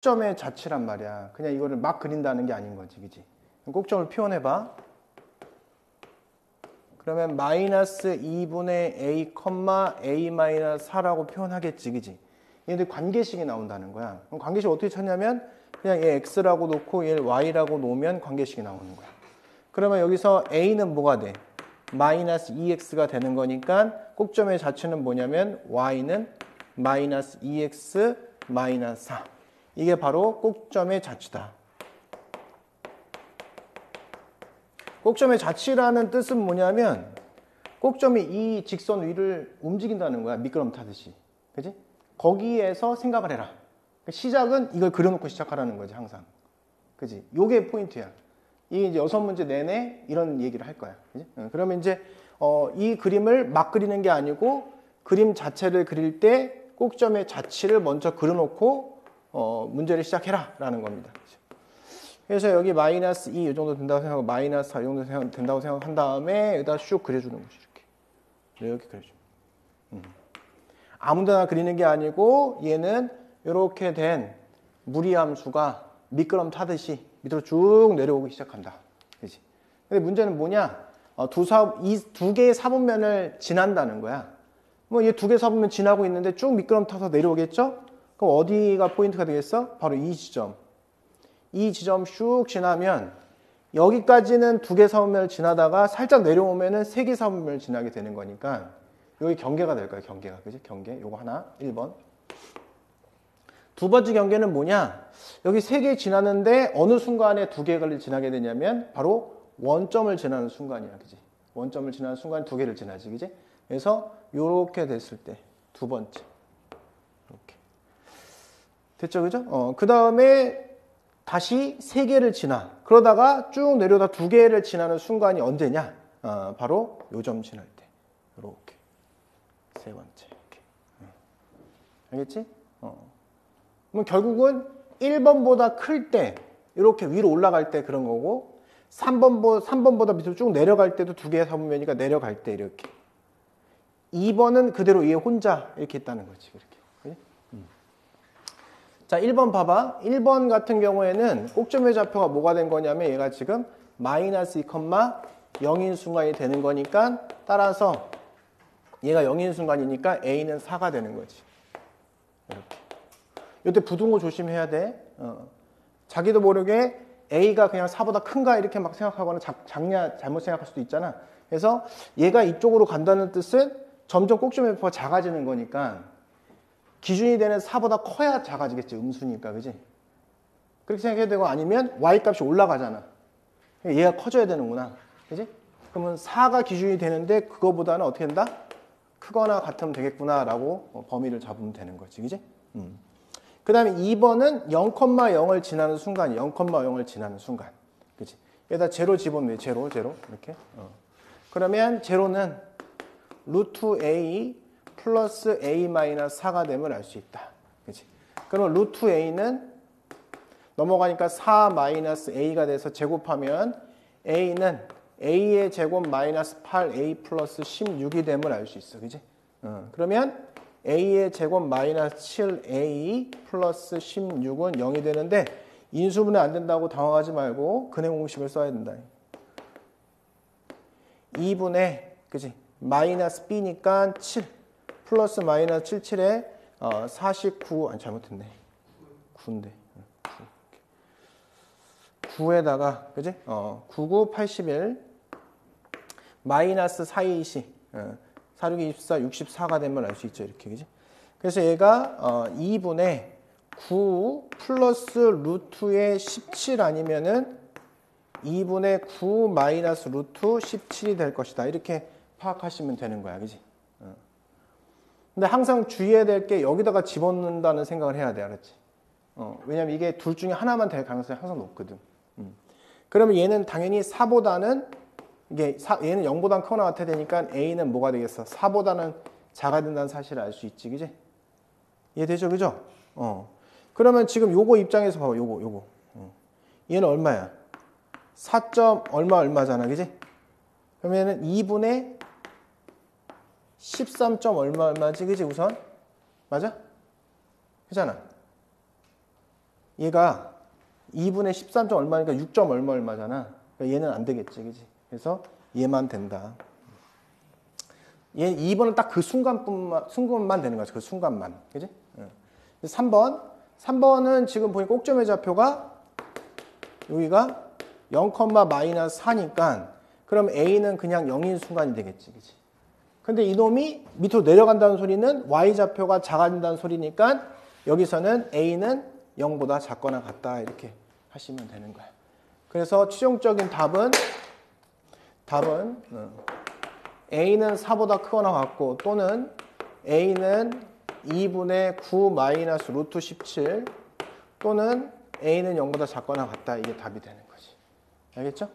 꼭점의 자취란 말이야. 그냥 이거를 막 그린다는 게 아닌 거지, 그지? 꼭점을 표현해봐. 그러면 마이너스 2분의 a, a 마이너스 4라고 표현하겠지, 그지? 얘들 관계식이 나온다는 거야. 그럼 관계식 어떻게 찾냐면 그냥 얘 x라고 놓고 얘 y라고 놓으면 관계식이 나오는 거야. 그러면 여기서 a는 뭐가 돼? 마이너스 2x가 되는 거니까 꼭점의 자취는 뭐냐면 y는 마이너스 2x 마이너스 4. 이게 바로 꼭점의 자취다. 꼭점의 자취라는 뜻은 뭐냐면 꼭점이 이 직선 위를 움직인다는 거야. 미끄럼 타듯이. 그지? 거기에서 생각을 해라. 시작은 이걸 그려놓고 시작하라는 거지, 항상. 그지? 요게 포인트야. 이 이제 6문제 내내 이런 얘기를 할 거야. 그지? 그러면 이제 이 그림을 막 그리는 게 아니고 그림 자체를 그릴 때 꼭점의 자취를 먼저 그려놓고 문제를 시작해라 라는 겁니다. 그래서 여기 마이너스 2 이 정도 된다고 생각하고 마이너스 4 이 정도 된다고 생각한 다음에 여기다 슉 그려주는 거지. 이렇게 그려줘. 아무데나 그리는 게 아니고 얘는 이렇게 된 무리함수가 미끄럼 타듯이 밑으로 쭉 내려오기 시작한다. 그렇지? 근데 문제는 뭐냐? 두 개의 사분면을 지난다는 거야. 뭐 얘 두 개 사분면 지나고 있는데 쭉 미끄럼 타서 내려오겠죠? 그럼 어디가 포인트가 되겠어? 바로 이 지점. 이 지점 슉 지나면 여기까지는 두 개 사분면을 지나다가 살짝 내려오면은 세 개 사분면을 지나게 되는 거니까 여기 경계가 될 거야, 경계가. 그지? 경계. 요거 하나, 1번. 두 번째 경계는 뭐냐? 여기 세 개 지나는데 어느 순간에 두 개를 지나게 되냐면 바로 원점을 지나는 순간이야. 그지? 원점을 지나는 순간 두 개를 지나지. 그지? 그래서 요렇게 됐을 때 두 번째. 이렇게. 됐죠? 그죠? 그 다음에 다시 세 개를 지나. 그러다가 쭉 내려다 두 개를 지나는 순간이 언제냐? 바로 요 점 지날 때. 요렇게. 세 번째. 이렇게. 알겠지? 그럼 결국은 1번보다 클 때, 이렇게 위로 올라갈 때 그런 거고, 3번보다 밑으로 쭉 내려갈 때도 두 개의 사분면이니까 내려갈 때 이렇게. 2번은 그대로 얘 혼자 이렇게 있다는 거지. 그렇게. 자, 1번 봐봐. 1번 같은 경우에는 꼭점의 좌표가 뭐가 된 거냐면 얘가 지금 마이너스 2, 0인 순간이 되는 거니까 따라서 얘가 0인 순간이니까 A는 4가 되는 거지. 이렇게. 이때 부등호 조심해야 돼. 자기도 모르게 A가 그냥 4보다 큰가 이렇게 막 생각하거나 작냐 잘못 생각할 수도 있잖아. 그래서 얘가 이쪽으로 간다는 뜻은 점점 꼭점의 좌표가 작아지는 거니까 기준이 되는 4보다 커야 작아지겠지. 음수니까. 그지? 그렇게 생각해야 되고 아니면 Y값이 올라가잖아. 얘가 커져야 되는구나. 그지? 그러면 4가 기준이 되는데 그거보다는 어떻게 된다? 크거나 같으면 되겠구나 라고 범위를 잡으면 되는 거지. 그지? 그 다음에 2번은 0,0을 지나는 순간, 0,0을 지나는 순간. 그치? 여기다 제로 집어넣네, 제로. 이렇게. 그러면 제로는 루트 A 플러스 A 마이너스 4가 되면 알 수 있다. 그치? 그러면 루트 A는 넘어가니까 4 마이너스 A가 돼서 제곱하면 A는 A의 제곱 마이너스 8A 플러스 16이 됨을 알 수 있어. 그치? 그러면 A의 제곱 마이너스 7A 플러스 16은 0이 되는데 인수분해 안 된다고 당황하지 말고 근해 공식을 써야 된다. 2분의 그치? 마이너스 B니까 7 플러스 마이너스 77에 49 아니 잘못했네. 9인데 9에다가 그치? 99 81 마이너스 4 20 46, 24, 64가 되면 알 수 있죠. 이렇게. 그지? 그래서 얘가 2분의 9 플러스 루트의 17 아니면은 2분의 9 마이너스 루트 17이 될 것이다. 이렇게 파악하시면 되는 거야. 그지? 근데 항상 주의해야 될 게 여기다가 집어넣는다는 생각을 해야 돼. 알았지? 왜냐면 이게 둘 중에 하나만 될 가능성이 항상 높거든. 그러면 얘는 당연히 4보다는 얘는 0보다 크거나 같아야 되니까 A는 뭐가 되겠어? 4보다는 작아야 된다는 사실을 알 수 있지, 그지? 이해되죠, 그죠? 그러면 지금 요거 입장에서 봐봐, 요거. 얘는 얼마야? 4. 얼마잖아, 그지? 그러면은 2분의 13. 얼마지, 그지, 우선? 맞아? 그잖아. 얘가 2분의 13점 얼마니까 6점 얼마잖아. 그러니까 얘는 안 되겠지, 그지? 그래서 얘만 된다. 얘 2번은 딱 그 순간만 되는 거지, 그 순간만, 그지? 3번은 지금 보니까 꼭점의 좌표가 여기가 0,-4니까 그럼 A는 그냥 0인 순간이 되겠지, 그지? 근데 이놈이 밑으로 내려간다는 소리는 Y좌표가 작아진다는 소리니까 여기서는 A는 0보다 작거나 같다 이렇게 하시면 되는 거야. 그래서 최종적인 답은 A는 4보다 크거나 같고 또는 A는 2분의 9 마이너스 루트 17 또는 A는 0보다 작거나 같다. 이게 답이 되는 거지. 알겠죠?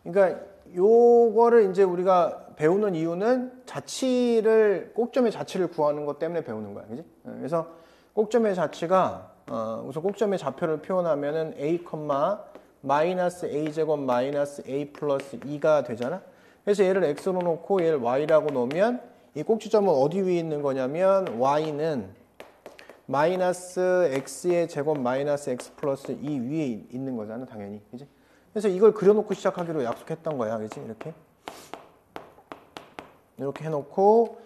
그러니까 요거를 이제 우리가 배우는 이유는 꼭점의 자치를 구하는 것 때문에 배우는 거야. 그지? 그래서 꼭점의 자치가 우선 꼭점의 좌표를 표현하면은 A, 마이너스 A제곱 마이너스 A 플러스 2가 되잖아. 그래서 얘를 X로 놓고 얘를 Y라고 놓으면 이 꼭지점은 어디 위에 있는 거냐면 Y는 마이너스 X의 제곱 마이너스 X 플러스 2 위에 있는 거잖아. 당연히. 그지? 그래서 이걸 그려놓고 시작하기로 약속했던 거야. 그지? 이렇게 해놓고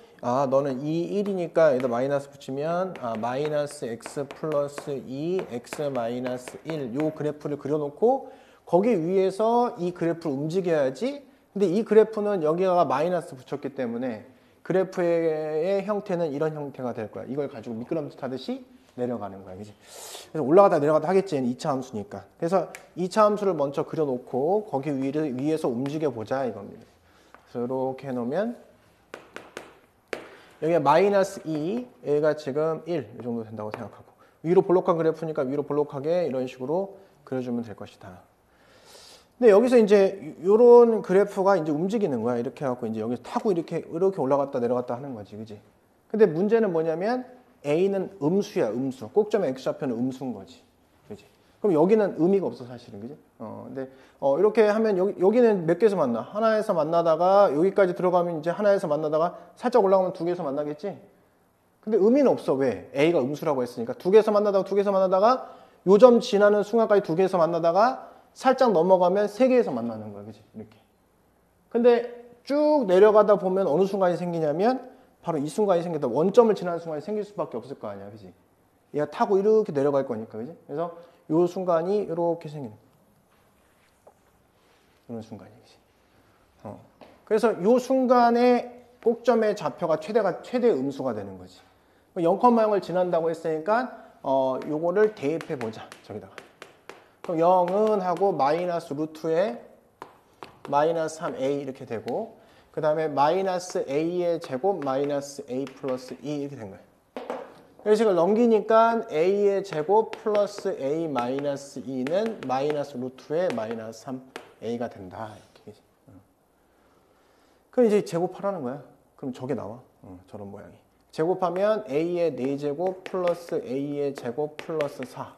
너는 2, 1이니까 여기다 마이너스 붙이면 마이너스 X 플러스 2, X 마이너스 1 요 그래프를 그려놓고 거기 위에서 이 그래프를 움직여야지. 근데 이 그래프는 여기가 마이너스 붙였기 때문에 그래프의 형태는 이런 형태가 될 거야. 이걸 가지고 미끄럼틀 타듯이 내려가는 거야. 그지? 그래서 올라가다 내려가다 하겠지. 얘는 2차 함수니까. 그래서 2차 함수를 먼저 그려놓고 거기 위에서 움직여 보자 이겁니다. 그래서 이렇게 해놓으면 여기가 마이너스 2, 얘가 지금 1, 이 정도 된다고 생각하고 위로 볼록한 그래프니까 위로 볼록하게 이런 식으로 그려주면 될 것이다. 근데 여기서 이제 이런 그래프가 이제 움직이는 거야. 이렇게 해갖고 이제 여기서 타고 이렇게 올라갔다 내려갔다 하는 거지, 그지? 근데 문제는 뭐냐면 A는 음수야, 음수. 꼭점의 X좌표는 음수인 거지, 그지? 그럼 여기는 의미가 없어, 사실은, 그지? 근데 이렇게 하면 여기는 몇 개에서 만나? 하나에서 만나다가 여기까지 들어가면 이제 하나에서 만나다가 살짝 올라가면 두 개에서 만나겠지? 근데 의미는 없어. 왜? A가 음수라고 했으니까 두 개에서 만나다가 요 점 지나는 순간까지 두 개에서 만나다가 살짝 넘어가면 세 개에서 만나는 거야, 그지? 이렇게. 근데 쭉 내려가다 보면 어느 순간이 생기냐면 바로 이 순간이 생긴다. 원점을 지나는 순간이 생길 수밖에 없을 거 아니야, 그지? 얘가 타고 이렇게 내려갈 거니까, 그지? 그래서 요 순간이 이렇게 생기는 이런 순간이, 그지? 그래서 요 순간에 꼭점의 좌표가 최대 음수가 되는 거지. 0,0을 지난다고 했으니까 요거를 대입해 보자. 저기다가. 그럼 0은 하고 마이너스 루트에 마이너스 3a 이렇게 되고 그 다음에 마이너스 a의 제곱 마이너스 a 플러스 2 이렇게 된 거예요. 이 식을 넘기니까 a의 제곱 플러스 a 마이너스 2는 마이너스 루트에 마이너스 3a가 된다. 이렇게. 그럼 이제 제곱하라는 거야. 그럼 저게 나와. 저런 모양이. 제곱하면 a의 4제곱 플러스 a의 제곱 플러스 4.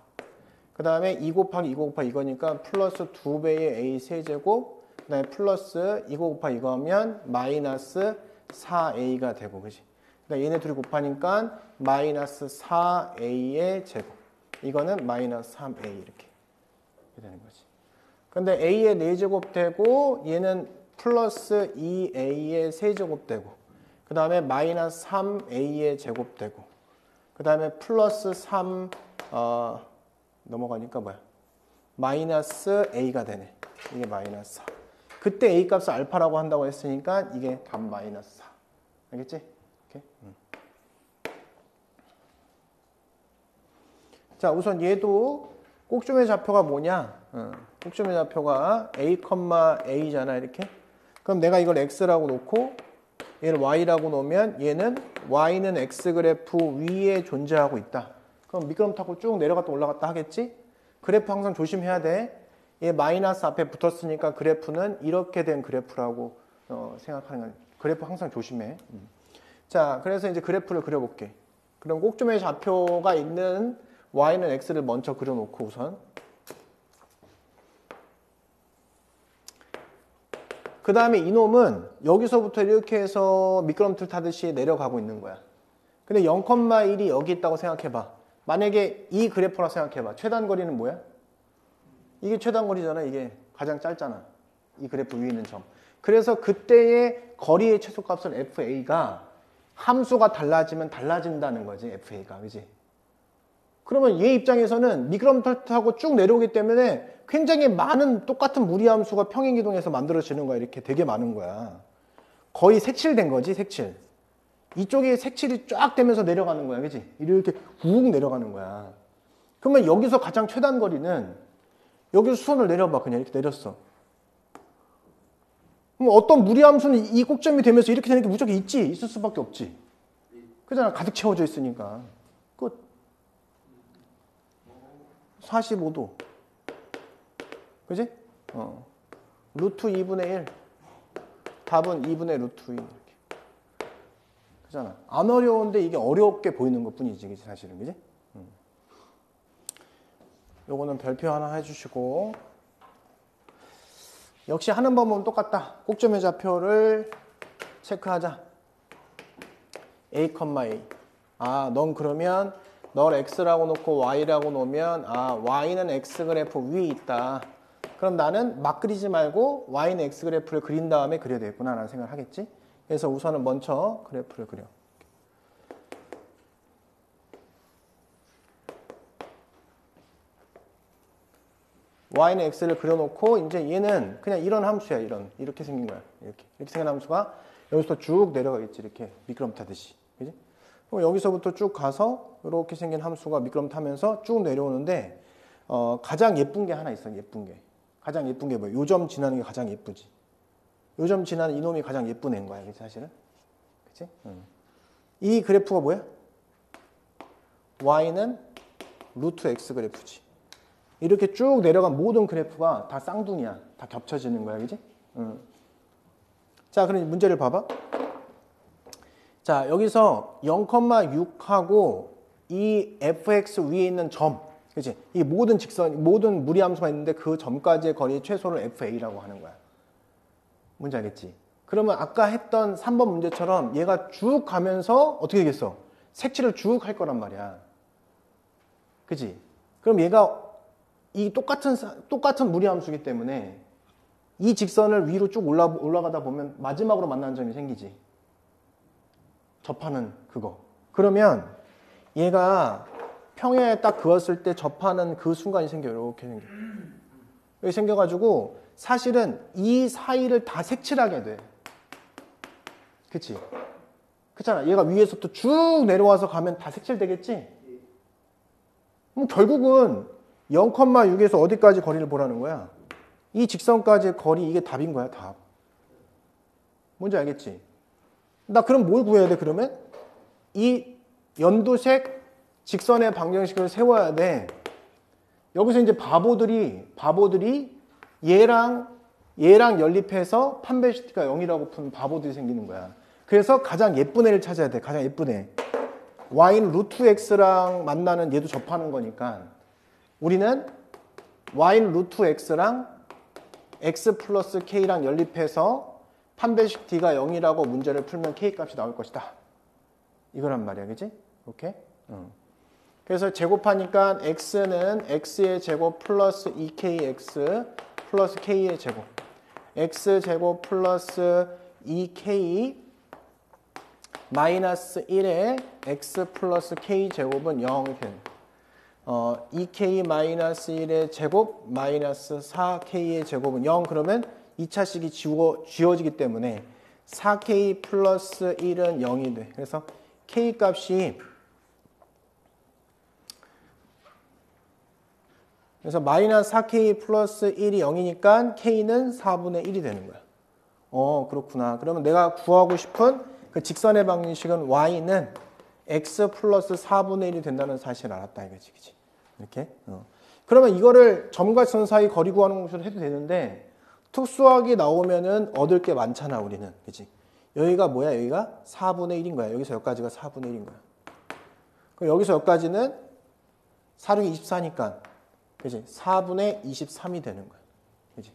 그 다음에 2 곱하기 2 곱하기 이거니까 플러스 2배의 a 세제곱 그 다음에 플러스 이거 곱하기 이거 하면 마이너스 4a가 되고 그지? 그러니까 얘네 둘이 곱하니까 마이너스 4a의 제곱 이거는 마이너스 3a 이렇게 되는 거지. 근데 a의 4제곱 되고 얘는 플러스 2a의 세제곱 되고 그 다음에 마이너스 3a의 제곱 되고 그 다음에 플러스 3 넘어가니까 뭐야? 마이너스 a가 되네. 이게 마이너스 4. 그때 a 값을 알파라고 한다고 했으니까 이게 답 마이너스 4. 알겠지? 오케이? 자, 우선 얘도 꼭점의 좌표가 뭐냐? 꼭점의 좌표가 a, a잖아, 이렇게. 그럼 내가 이걸 x라고 놓고 얘를 y라고 놓으면 얘는 y는 x 그래프 위에 존재하고 있다. 그럼 미끄럼 타고 쭉 내려갔다 올라갔다 하겠지? 그래프 항상 조심해야 돼. 얘 마이너스 앞에 붙었으니까 그래프는 이렇게 된 그래프라고 생각하는 거야. 그래프 항상 조심해. 자, 그래서 이제 그래프를 그려볼게. 그럼 꼭점의 좌표가 있는 y는 x를 먼저 그려놓고 우선. 그 다음에 이놈은 여기서부터 이렇게 해서 미끄럼틀 타듯이 내려가고 있는 거야. 근데 0,1이 여기 있다고 생각해봐. 만약에 이 그래프라고 생각해봐. 최단거리는 뭐야? 이게 최단거리잖아. 이게 가장 짧잖아. 이 그래프 위에 있는 점. 그래서 그때의 거리의 최소값은 FA가 함수가 달라지면 달라진다는 거지. FA가. 그지? 그러면 얘 입장에서는 미끄럼틀 타고 쭉 내려오기 때문에 굉장히 많은 똑같은 무리함수가 평행이동해서 만들어지는 거야. 이렇게 되게 많은 거야. 거의 색칠된 거지. 색칠. 이쪽에 색칠이 쫙 되면서 내려가는 거야. 그지? 이렇게 훅 내려가는 거야. 그러면 여기서 가장 최단 거리는 여기서 수선을 내려봐. 그냥 이렇게 내렸어. 그럼 어떤 무리함수는 이 꼭점이 되면서 이렇게 되는 게 무조건 있을 수밖에 없지. 그잖아. 가득 채워져 있으니까. 끝. 45도. 그지? 루트 2분의 1. 답은 2분의 루트 2. 이렇게. 그잖아. 안 어려운데 이게 어렵게 보이는 것 뿐이지. 그치? 사실은. 그지? 요거는 별표 하나 해주시고. 역시 하는 방법은 똑같다. 꼭점의 좌표를 체크하자. A, A. 아, 넌 그러면 널 X라고 놓고 Y라고 놓으면 Y는 X 그래프 위에 있다. 그럼 나는 막 그리지 말고 Y는 X 그래프를 그린 다음에 그려야 되겠구나 라는 생각을 하겠지. 그래서 우선은 먼저 그래프를 그려. Y는 X를 그려놓고 이제 얘는 그냥 이런 함수야. 이렇게 생긴 거야. 이렇게 생긴 함수가 여기서 쭉 내려가겠지. 이렇게 미끄럼 타듯이. 그지? 그럼 여기서부터 쭉 가서 이렇게 생긴 함수가 미끄럼 타면서 쭉 내려오는데 가장 예쁜 게 하나 있어. 예쁜 게. 가장 예쁜 게 뭐야? 요점 지나는 게 가장 예쁘지. 요점 지나는 이놈이 가장 예쁜 애인 거야. 그치? 사실은. 그치? 이 그래프가 뭐야? Y는 루트 X 그래프지. 이렇게 쭉 내려간 모든 그래프가 다 쌍둥이야. 다 겹쳐지는 거야. 그지? 자, 그럼 문제를 봐봐. 자, 여기서 0,6하고 이 fx 위에 있는 점. 그치? 이 모든 직선, 모든 무리함수가 있는데 그 점까지의 거리의 최소를 fa라고 하는 거야. 뭔지 알겠지? 그러면 아까 했던 3번 문제처럼 얘가 쭉 가면서 어떻게 되겠어? 색칠을 쭉 할 거란 말이야. 그치? 그럼 얘가 이 똑같은 무리함수이기 때문에 이 직선을 위로 쭉 올라가다 보면 마지막으로 만나는 점이 생기지. 접하는 그거. 그러면 얘가 평행에 딱 그었을 때 접하는 그 순간이 생겨요. 이렇게 생겨. 여기 생겨가지고 사실은 이 사이를 다 색칠하게 돼. 그치? 그렇잖아. 얘가 위에서부터 쭉 내려와서 가면 다 색칠되겠지? 그럼 결국은 0,6에서 어디까지 거리를 보라는 거야? 이 직선까지의 거리, 이게 답인 거야, 답. 뭔지 알겠지? 나 그럼 뭘 구해야 돼, 그러면? 이 연두색 직선의 방정식을 세워야 돼. 여기서 이제 바보들이 얘랑 연립해서 판별식가 0이라고 푼 바보들이 생기는 거야. 그래서 가장 예쁜 애를 찾아야 돼, 가장 예쁜 애. Y는 루트 X랑 만나는 얘도 접하는 거니까 우리는 Y는 루트 X랑 X 플러스 K랑 연립해서 판별식 D가 0이라고 문제를 풀면 K 값이 나올 것이다. 이거란 말이야. 그지? 오케이? 그래서 제곱하니까 X는 X의 제곱 플러스 2KX 플러스 K의 제곱. X제곱 플러스 2K 마이너스 1에 X 플러스 K제곱은 0이 되는 2K 마이너스 1의 제곱 마이너스 4K의 제곱은 0 그러면 2차식이 지워지기 때문에 4K 플러스 1은 0이 돼. 그래서 K 값이 그래서 마이너스 4K 플러스 1이 0이니까 K는 4분의 1이 되는 거야. 그렇구나. 그러면 내가 구하고 싶은 그 직선의 방정식은 Y는 X 플러스 4분의 1이 된다는 사실을 알았다 이거지. 그치? 이렇게. 그러면 이거를 점과 선 사이 거리 구하는 것으로 해도 되는데 특수하게 나오면은 얻을 게 많잖아, 우리는. 그치? 여기가 뭐야? 여기가 4분의 1인 거야. 여기서 여기까지가 4분의 1인 거야. 그럼 여기서 여기까지는 4륙이 24니까. 그치? 4분의 23이 되는 거야. 그치?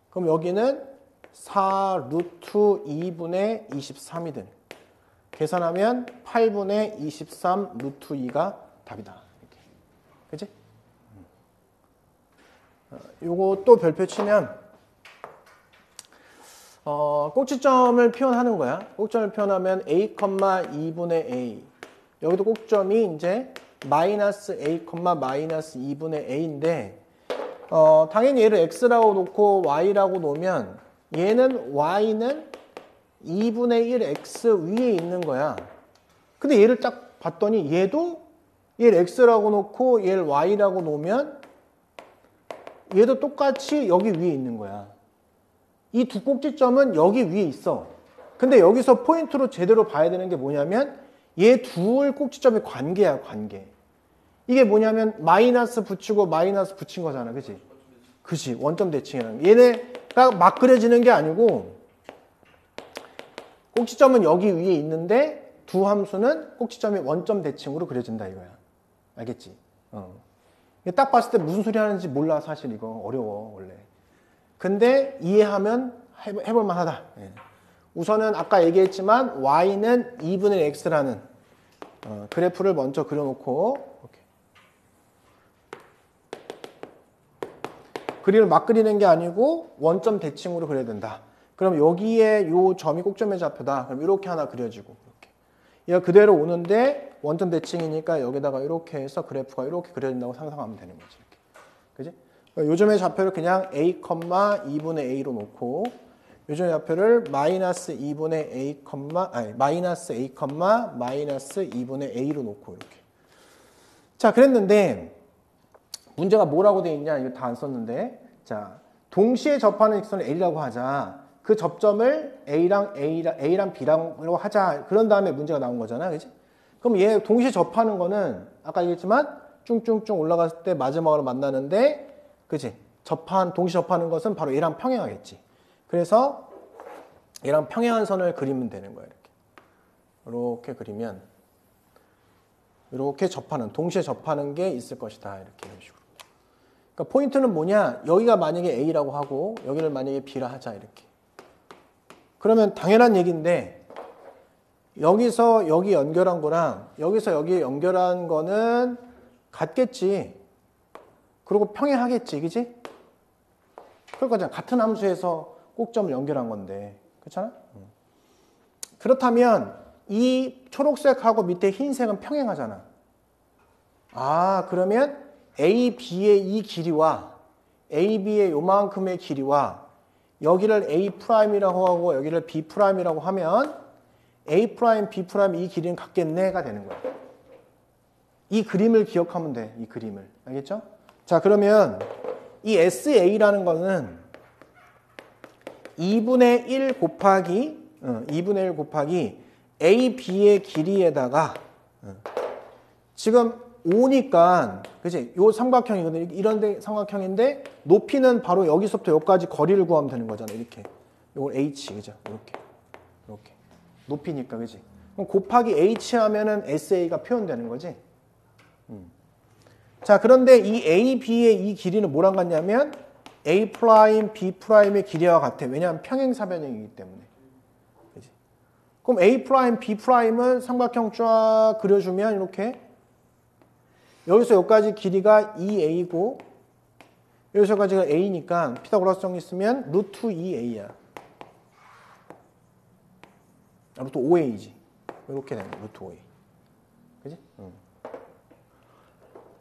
그럼 여기는 4 루트 2분의 23이 되는 거야. 계산하면 8분의 23 루트 2가 답이다. 이렇게. 그치? 요거 또 별표 치면 꼭지점을 표현하는 거야. 꼭지점을 표현하면 a, 2분의 a. 여기도 꼭점이 이제 마이너스 a, 마이너스 2분의 a인데 당연히 얘를 x라고 놓고 y라고 놓으면 얘는 y는 2분의 1 x 위에 있는 거야. 근데 얘를 딱 봤더니 얘도 얘를 x라고 놓고 얘를 y라고 놓으면 얘도 똑같이 여기 위에 있는 거야. 이 두 꼭지점은 여기 위에 있어. 근데 여기서 포인트로 제대로 봐야 되는 게 뭐냐면 얘 둘 꼭지점의 관계야, 관계. 이게 뭐냐면 마이너스 붙이고 마이너스 붙인 거잖아. 그치? 그치. 원점 대칭이라는 게. 얘네가 막 그려지는 게 아니고 꼭지점은 여기 위에 있는데 두 함수는 꼭지점이 원점 대칭으로 그려진다 이거야. 알겠지? 딱 봤을 때 무슨 소리 하는지 몰라. 사실 이거 어려워 원래. 근데 이해하면 해볼 만하다. 우선은 아까 얘기했지만 y는 2분의 x라는 그래프를 먼저 그려놓고 이렇게. 그림을 막 그리는 게 아니고 원점 대칭으로 그려야 된다. 그럼 여기에 요 점이 꼭점의 좌표다. 그럼 이렇게 하나 그려지고 이렇게. 얘가 그대로 오는데 원점 대칭이니까 여기다가 이렇게 해서 그래프가 이렇게 그려진다고 상상하면 되는 거지. 이렇게. 그지? 요점의 좌표를 그냥 a, 2분의 a로 놓고 요점의 좌표를 마이너스 2분의 a, 마이너스 a, 마이너스 2분의 a로 놓고 이렇게. 자, 그랬는데 문제가 뭐라고 돼 있냐? 이거 다 안 썼는데. 자, 동시에 접하는 직선을 A라고 하자. 그 접점을 A랑 B라고 하자. 그런 다음에 문제가 나온 거잖아. 그치? 그럼 얘 동시에 접하는 거는 아까 얘기했지만 쭉쭉쭉 올라갔을 때 마지막으로 만나는데 그치? 동시에 접하는 것은 바로 얘랑 평행하겠지. 그래서 얘랑 평행한 선을 그리면 되는 거야. 이렇게 그리면 이렇게 동시에 접하는 게 있을 것이다. 이렇게 이런 식으로. 그러니까 포인트는 뭐냐? 여기가 만약에 A라고 하고 여기를 만약에 B라 하자. 이렇게. 그러면 당연한 얘기인데 여기서 여기 연결한 거랑 여기서 여기 연결한 거는 같겠지. 그리고 평행하겠지. 그지? 그럴 거잖아. 같은 함수에서 꼭점을 연결한 건데. 그렇잖아? 그렇다면 이 초록색하고 밑에 흰색은 평행하잖아. 그러면 A, B의 이 길이와 A, B의 요만큼의 길이와 여기를 A'이라고 하고 여기를 B'이라고 하면 A', B' 이 길이는 같겠네가 되는 거야. 이 그림을 기억하면 돼. 이 그림을. 알겠죠? 자, 그러면 이 SA라는 거는 2분의 1 곱하기 A, B의 길이에다가 지금 5니까 그치? 요 삼각형이거든. 이런데 삼각형인데 높이는 바로 여기서부터 여기까지 거리를 구하면 되는 거잖아. 이렇게. 요걸 H, 그죠? 이렇게. 높이니까, 그지? 그럼 곱하기 H 하면은 SA가 표현되는 거지. 자, 그런데 이 A, B의 이 길이는 뭐랑 같냐면 A', B'의 길이와 같아. 왜냐하면 평행사변형이기 때문에. 그치? 그럼 A', B'은 삼각형 쫙 그려주면 이렇게 여기서 여기까지 길이가 2a고 여기서 여기까지가 a니까 피타고라스 정리 쓰면 루트 2a야. 루트 5a지. 이렇게 되는 거야. 루트 5a. 그지?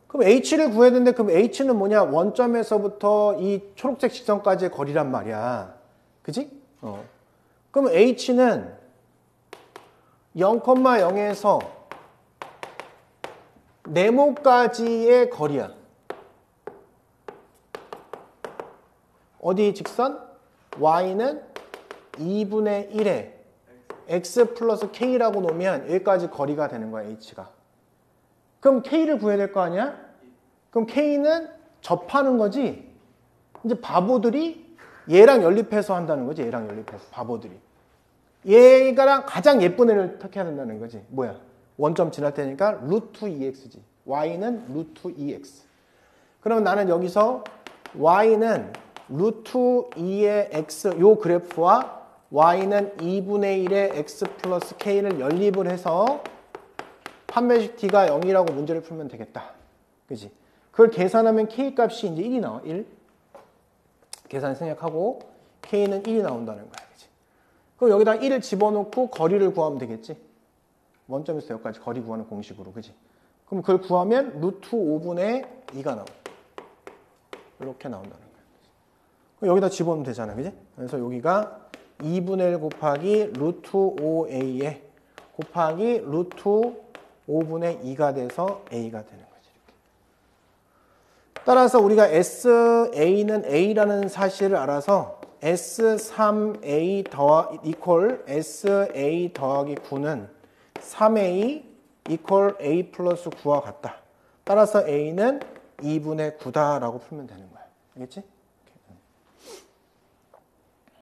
그럼 h를 구해야 되는데 그럼 h는 뭐냐? 원점에서부터 이 초록색 직선까지의 거리란 말이야. 그지? 그럼 h는 0,0에서 네모까지의 거리야. 어디 직선? y는 2분의 1에 x 플러스 k라고 놓으면 여기까지 거리가 되는 거야, h가. 그럼 k를 구해야 될 거 아니야? 그럼 k는 접하는 거지. 이제 바보들이 얘랑 연립해서 한다는 거지. 얘랑 연립해서 바보들이. 얘가랑 가장 예쁜 애를 택해야 된다는 거지. 뭐야? 원점 지날 테니까 루트 2x지. y는 루트 2x. 그러면 나는 여기서 y는 루트 2의 x 요 그래프와 y는 2분의 1의 x 플러스 k를 연립을 해서 판매식 t가 0이라고 문제를 풀면 되겠다. 그지? 그걸 계산하면 k 값이 이제 1이 나와. 1. 계산 생략하고 k는 1이 나온다는 거야. 그지? 그럼 여기다 1을 집어넣고 거리를 구하면 되겠지? 원점에서 여기까지 거리 구하는 공식으로. 그지? 그럼 그걸 구하면 루트 5분의 2가 나와. 이렇게 나온다는 거야. 그럼 여기다 집어넣으면 되잖아. 그지? 그래서 여기가 2분의 1 곱하기 루트 5a에 곱하기 루트 5분의 2가 돼서 a가 되는 거지. 이렇게. 따라서 우리가 SA는 A라는 사실을 알아서 S3A 이퀄 SA 더하기 9는 3A 이퀄 A 플러스 9와 같다. 따라서 A는 2분의 9다라고 풀면 되는 거야. 알겠지?